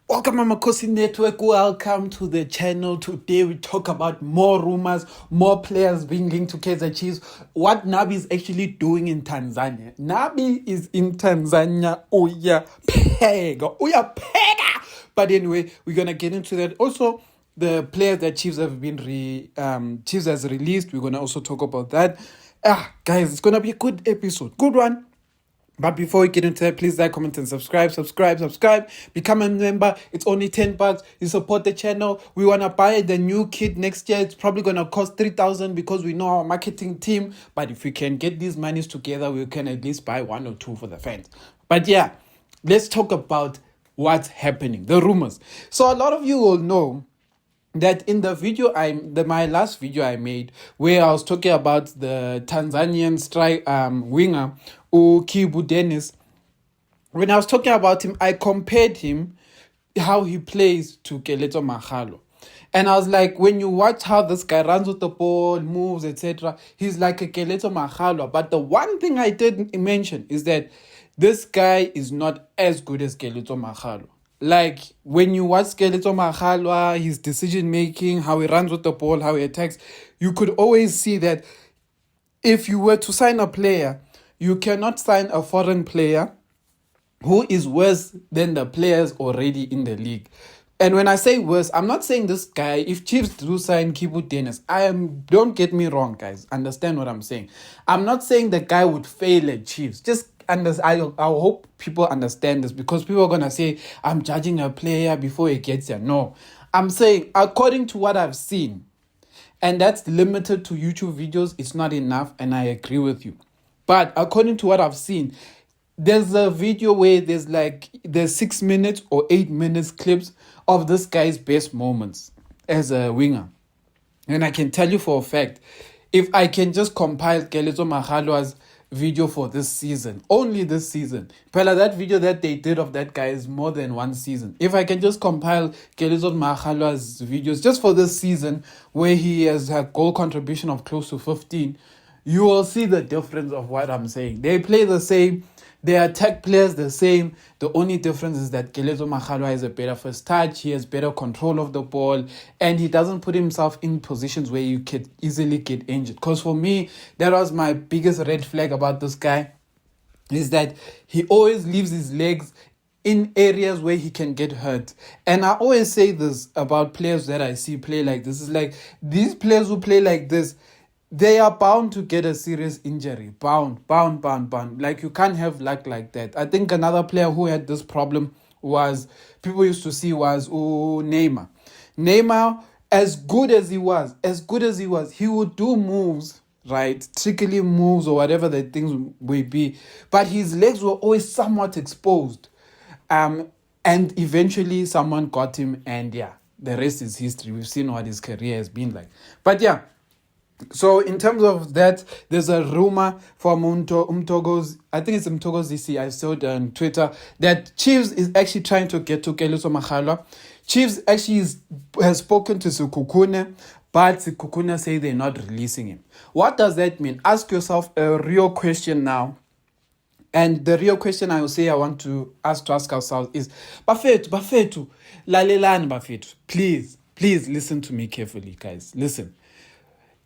Welcome, Amakhosi Network. Welcome to the channel. Today we talk about more rumors, more players being linked to Kaizer Chiefs. What Nabi is actually doing in Tanzania. Nabi is in Tanzania. Uya pega. But anyway, we're gonna get into that. Also, the players that Chiefs have been Chiefs has released. We're gonna also talk about that. Guys, it's gonna be a good episode. Good one. But before we get into that, please like, comment, and subscribe. Become a member. It's only $10. You support the channel. We want to buy the new kit next year. It's probably going to cost 3,000 because we know our marketing team. But if we can get these monies together, we can at least buy one or two for the fans. But yeah, let's talk about what's happening, the rumors. So a lot of you will know that in the video my last video I made, where I was talking about the Tanzanian winger Kibu Dennis. When I was talking about him, I compared him how he plays to Keletso Makgalwa. And I was like, when you watch how this guy runs with the ball, moves, etc., he's like a Keletso Makgalwa. But the one thing I didn't mention is that this guy is not as good as Keletso Makgalwa. Like, when you watch Keletso Makgalwa, his decision making, how he runs with the ball, how he attacks, you could always see that if you were to sign a player, you cannot sign a foreign player who is worse than the players already in the league. And when I say worse, I'm not saying this guy, if Chiefs do sign Kibu Dennis, don't get me wrong, guys. Understand what I'm saying. I'm not saying the guy would fail at Chiefs. I hope people understand this, because people are going to say, I'm judging a player before he gets there. No, I'm saying, according to what I've seen, and that's limited to YouTube videos, it's not enough, and I agree with you. But according to what I've seen, there's a video where there's 6 minutes or 8 minutes clips of this guy's best moments as a winger. And I can tell you for a fact, if I can just compile Keletso Makgalwa's video for this season, only this season, Pella, that video that they did of that guy is more than one season. If I can just compile Keletso Makgalwa's videos just for this season, where he has a goal contribution of close to 15, you will see the difference of what I'm saying. They play the same. They attack players the same. The only difference is that Keletso Makgalwa has a better first touch. He has better control of the ball. And he doesn't put himself in positions where you could easily get injured. Because for me, that was my biggest red flag about this guy, is that he always leaves his legs in areas where he can get hurt. And I always say this about players that I see play like this. Is like, these players who play like this, they are bound to get a serious injury. Bound. Like, you can't have luck like that. I think another player who had this problem people used to see was Neymar. Neymar, as good as he was, he would do moves, right? Trickily moves or whatever the things may be. But his legs were always somewhat exposed. And eventually someone got him, and yeah, the rest is history. We've seen what his career has been like. But yeah, so in terms of that, there's a rumor from Umtogos, I think it's Umtogos DC, I saw it on Twitter, that Chiefs is actually trying to get to Keletso Makgalwa. Chiefs actually has spoken to Sekhukhune, but Sekhukhune say they're not releasing him. What does that mean? Ask yourself a real question now. And the real question I will say I want to ask ourselves is, Bafetu, lalelani Bafetu, please listen to me carefully, guys. Listen.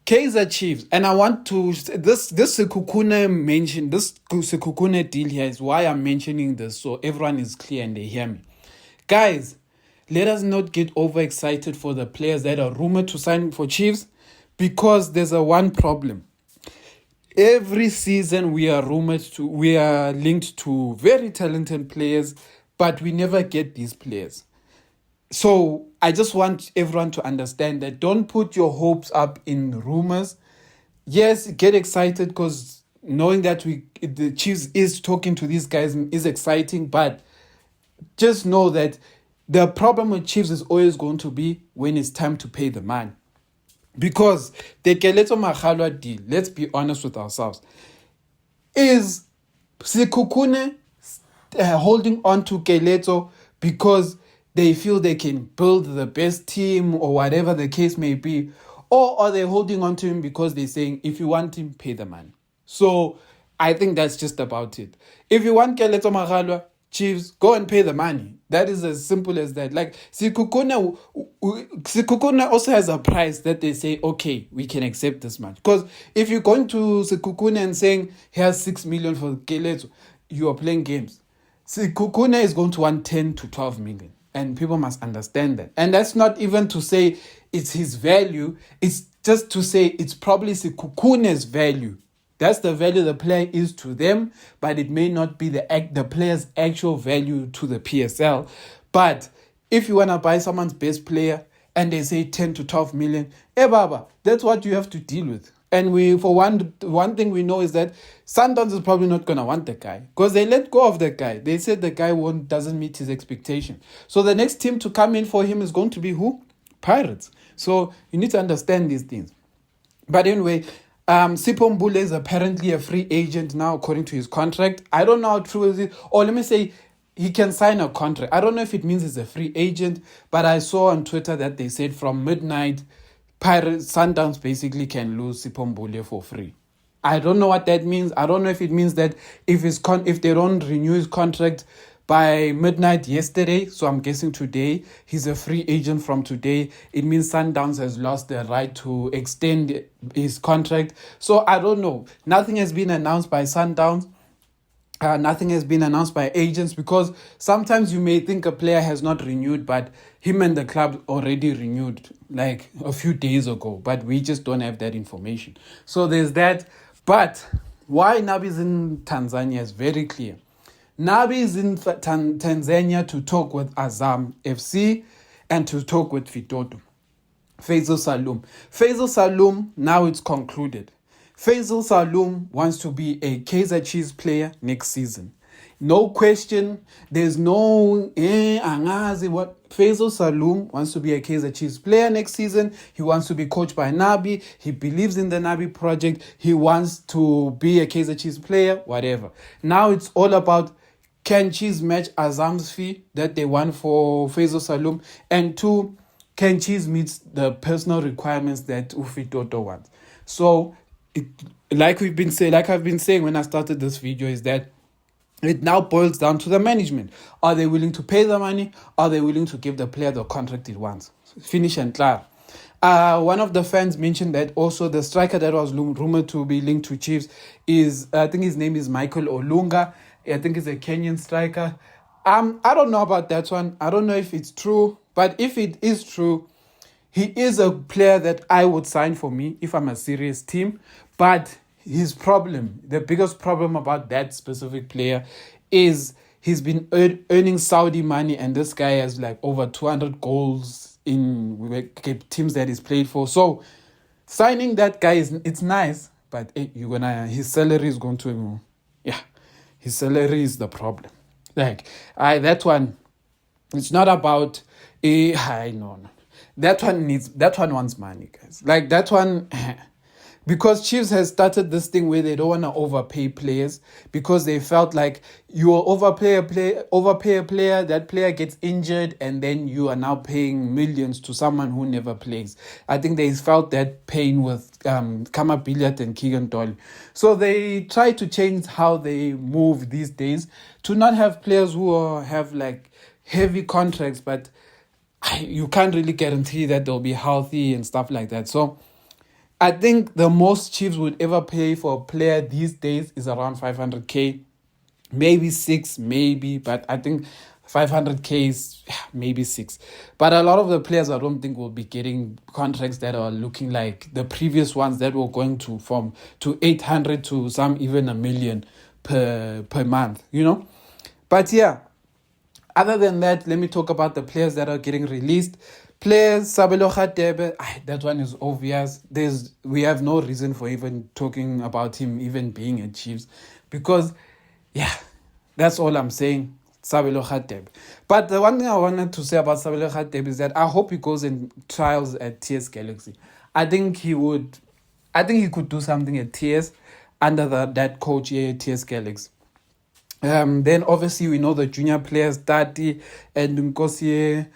Kaizer Chiefs, and I want to, this Sekhukhune deal here is why I'm mentioning this, so everyone is clear and they hear me. Guys, let us not get overexcited for the players that are rumored to sign for Chiefs, because there's one problem. Every season we are linked to very talented players, but we never get these players. So I just want everyone to understand that don't put your hopes up in rumors. Yes, get excited, because knowing that the Chiefs is talking to these guys is exciting, but just know that the problem with Chiefs is always going to be when it's time to pay the man. Because the Keletso Makgalwa deal, let's be honest with ourselves, is Sekhukhune holding on to Keletso because they feel they can build the best team or whatever the case may be, or are they holding on to him because they're saying, if you want him, pay the man? So I think that's just about it. If you want Keletso Makgalwa, Chiefs, go and pay the money. That is as simple as that. Like Sikukuna also has a price that they say, okay, we can accept this much. Because if you're going to Sikukuna and saying, here's 6 million for Keletso, you are playing games. Sikukuna is going to want 10 to 12 million. And people must understand that. And that's not even to say it's his value. It's just to say it's probably Sikukuna's value. That's the value the player is to them, but it may not be the player's actual value to the PSL. But if you want to buy someone's best player and they say 10 to 12 million, baba, that's what you have to deal with. And one thing we know is that Sundowns is probably not going to want the guy because they let go of the guy. They said the guy doesn't meet his expectation. So the next team to come in for him is going to be who? Pirates. So you need to understand these things. But anyway, Sipho Mbule is apparently a free agent now according to his contract. I don't know how true is it. Or let me say, he can sign a contract. I don't know if it means he's a free agent, but I saw on Twitter that they said from midnight, Sundowns basically can lose Sipho Mbule for free. I don't know what that means. I don't know if it means that if they don't renew his contract by midnight yesterday, so I'm guessing today, he's a free agent from today. It means Sundowns has lost the right to extend his contract. So I don't know. Nothing has been announced by Sundowns. Nothing has been announced by agents because sometimes you may think a player has not renewed, but him and the club already renewed like a few days ago, but we just don't have that information. So there's that. But why Nabi is in Tanzania is very clear. Nabi is in Tanzania to talk with Azam FC and to talk with Feisal Salum. Feisal Salum, now it's concluded. Feisal Salum wants to be a Kaizer Chiefs player next season. No question. There's no what. Feisal Salum wants to be a Kaizer Chiefs player next season. He wants to be coached by Nabi. He believes in the Nabi project. He wants to be a Kaizer Chiefs player, whatever. Now it's all about, can Chiefs match Azam's fee that they want for Feisal Salum? And two, can Chiefs meet the personal requirements that Ufitoto wants? So, like I've been saying when I started this video, is that it now boils down to the management. Are they willing to pay the money? Are they willing to give the player the contract it wants? Finish and clear. One of the fans mentioned that also the striker that was rumored to be linked to Chiefs is, I think his name is Michael Olunga. I think he's a Kenyan striker. I don't know about that one. I don't know if it's true. But if it is true, he is a player that I would sign for me if I'm a serious team. But the biggest problem about that specific player is he's been earning Saudi money, and this guy has like over 200 goals in teams that he's played for. So signing that guy it's nice, but his salary is going to, his salary is the problem. Like that one, it's not about no. That one wants money, guys. Like that one. Because Chiefs has started this thing where they don't want to overpay players because they felt like you overpay a player, that player gets injured, and then you are now paying millions to someone who never plays. I think they felt that pain with Kama Billiard and Keegan Dolly. So they try to change how they move these days to not have players who have like heavy contracts, but you can't really guarantee that they'll be healthy and stuff like that. So I think the most Chiefs would ever pay for a player these days is around 500K, maybe 6, but I think 500K is maybe 6. But a lot of the players I don't think will be getting contracts that are looking like the previous ones that were going to 800 to some even $1 million per month, But yeah, other than that, let me talk about the players that are getting released. Players, Sabelo Khatebe, that one is obvious. We have no reason for even talking about him even being a Chiefs because, that's all I'm saying, Sabelo Khatebe. But the one thing I wanted to say about Sabelo Khatebe is that I hope he goes and trials at TS Galaxy. I think he could do something at TS under that coach here at TS Galaxy. Then obviously we know the junior players, Tati and Unkosi,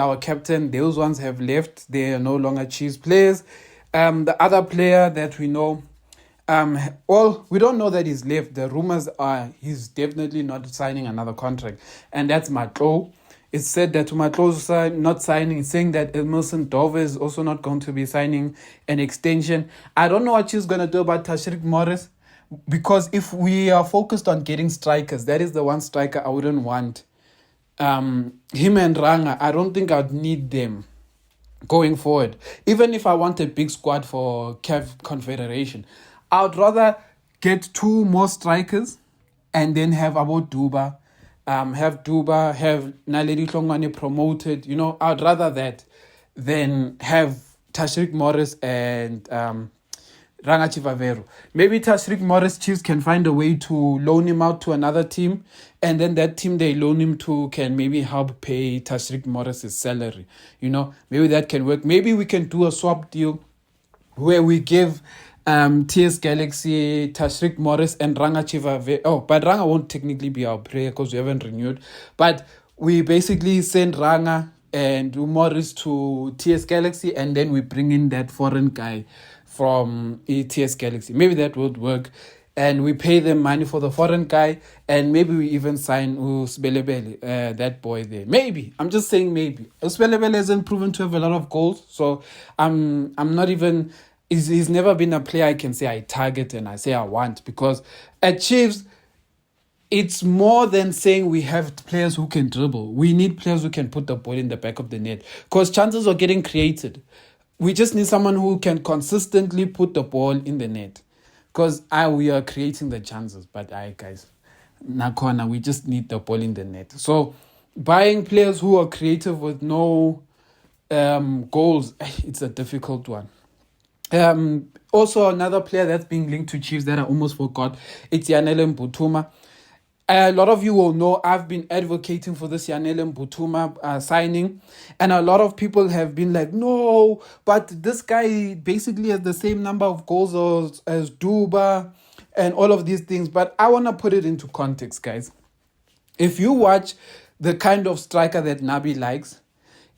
our captain, those ones have left. They are no longer Chiefs players. The other player that we know, Well, we don't know that he's left. The rumors are he's definitely not signing another contract, and that's Matlo. It's said that Matlo's not signing. It's saying that Emilson Dove is also not going to be signing an extension. I don't know what she's going to do about Tashrik Morris, because if we are focused on getting strikers, that is the one striker I wouldn't want. Him and Ranga, I don't think I'd need them going forward. Even if I want a big squad for CAF Confederation, I would rather get two more strikers and then have about Duba, have Naledi Hlongwane promoted. I'd rather that than have Tashrik Morris and Ranga Chivavero. Maybe Tashrik Morris Chiefs can find a way to loan him out to another team, and then that team they loan him to can maybe help pay Tashrik Morris's salary. Maybe that can work. Maybe we can do a swap deal where we give TS Galaxy, Tashrik Morris, and Ranga Chivavero. Oh, but Ranga won't technically be our player because we haven't renewed. But we basically send Ranga and Morris to TS Galaxy, and then we bring in that foreign guy from ETS Galaxy. Maybe that would work. And we pay them money for the foreign guy, and maybe we even sign Usbelebele, that boy there. Maybe. I'm just saying maybe. Usbelebele hasn't proven to have a lot of goals, so I'm not even... He's never been a player I can say I target and I say I want, because at Chiefs, it's more than saying we have players who can dribble. We need players who can put the ball in the back of the net, because chances are getting created. We just need someone who can consistently put the ball in the net, because we are creating the chances. But guys, Nakona, we just need the ball in the net. So buying players who are creative with no goals, it's a difficult one. Also, another player that's being linked to Chiefs that I almost forgot, it's Yanele Mbutuma. A lot of you will know I've been advocating for this Yanele Mbutuma signing, and a lot of people have been like, no, but this guy basically has the same number of goals as Duba and all of these things. But I want to put it into context, guys. If you watch the kind of striker that Nabi likes,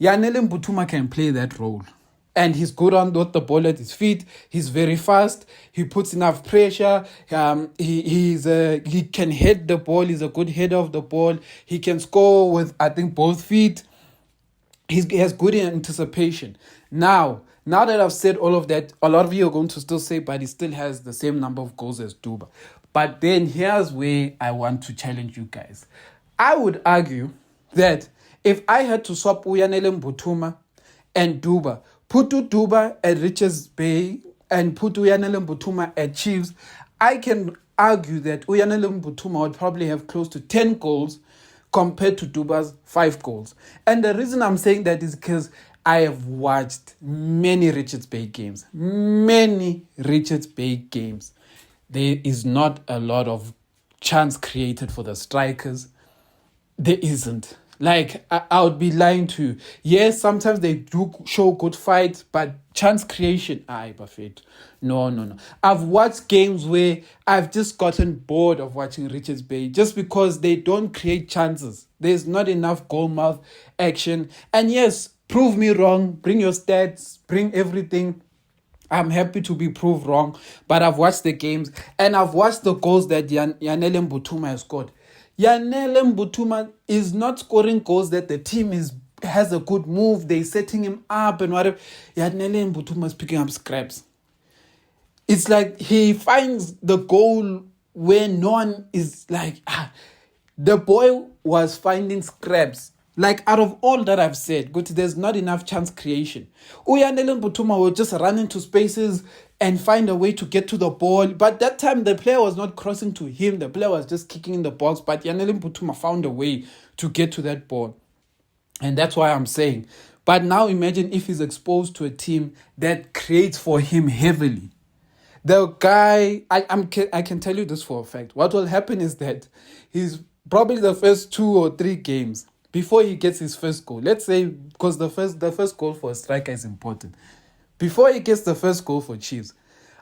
Yanele Mbutuma can play that role. And he's good on the ball at his feet. He's very fast. He puts enough pressure. He can head the ball. He's a good header of the ball. He can score with, I think, both feet. He has good anticipation. Now that I've said all of that, a lot of you are going to still say, but he still has the same number of goals as Duba. But then here's where I want to challenge you guys. I would argue that if I had to swap Yanele Mbutuma and Duba, put Duba at Richards Bay and put Yanele Mbutuma at Chiefs, I can argue that Yanele Mbutuma would probably have close to 10 goals compared to Duba's 5 goals. And the reason I'm saying that is because I have watched many Richards Bay games. There is not a lot of chance created for the strikers. There isn't. Like, I would be lying to you. Yes, sometimes they do show good fight, but chance creation, perfect. No. I've watched games where I've just gotten bored of watching Richards Bay just because they don't create chances. There's not enough goal mouth action. And yes, prove me wrong. Bring your stats. Bring everything. I'm happy to be proved wrong. But I've watched the games and I've watched the goals that Yanele Mbutuma has scored. Yanele Mbutuma is not scoring goals that the team has a good move. They're setting him up and whatever. Yanele Mbutuma is picking up scraps. It's like he finds the goal where no one is like, the boy was finding scraps. Like, out of all that I've said, there's not enough chance creation. Yanele Mbutuma will just run into spaces and find a way to get to the ball. But that time, the player was not crossing to him. The player was just kicking in the box. But Yanele Mbutuma found a way to get to that ball. And that's why I'm saying. But now imagine if he's exposed to a team that creates for him heavily. The guy, I can tell you this for a fact. What will happen is that he's probably the first 2 or 3 games before he gets his first goal. Let's say, because the first goal for a striker is important. Before he gets the first goal for Chiefs,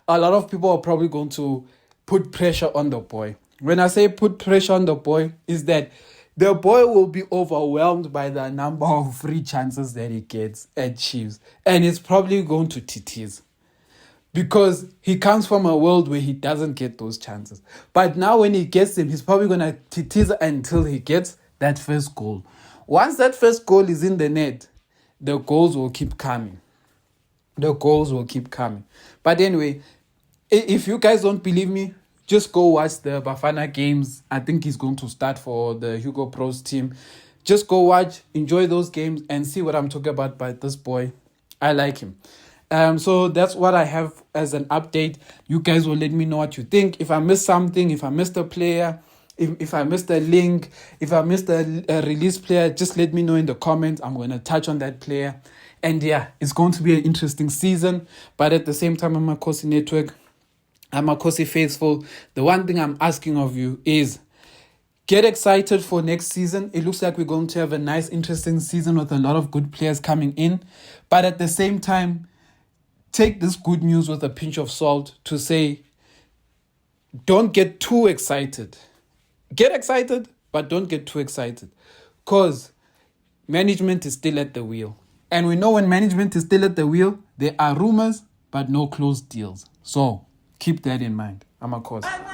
a lot of people are probably going to put pressure on the boy. When I say put pressure on the boy, is that the boy will be overwhelmed by the number of free chances that he gets at Chiefs. And it's probably going to TTs. because he comes from a world where he doesn't get those chances. But now when he gets them, he's probably going to tease until he gets that first goal. Once that first goal is in the net, the goals will keep coming. The goals will keep coming. But anyway, if you guys don't believe me, just go watch the Bafana games. I think he's going to start for the Hugo Pros team. Just go watch, enjoy those games, and see what I'm talking about by this boy. I like him. So that's what I have as an update. You guys will let me know what you think. If I missed something, if I missed a player, if I missed a link, if I missed a release player, just let me know in the comments. I'm going to touch on that player. And yeah, it's going to be an interesting season. But at the same time, Amakhosi Network, Amakhosi Faithful, the one thing I'm asking of you is get excited for next season. It looks like we're going to have a nice, interesting season with a lot of good players coming in. But at the same time, take this good news with a pinch of salt to say, don't get too excited. Get excited, but don't get too excited. Because management is still at the wheel. And we know when management is still at the wheel, there are rumors, but no closed deals. So keep that in mind. Amakhosi.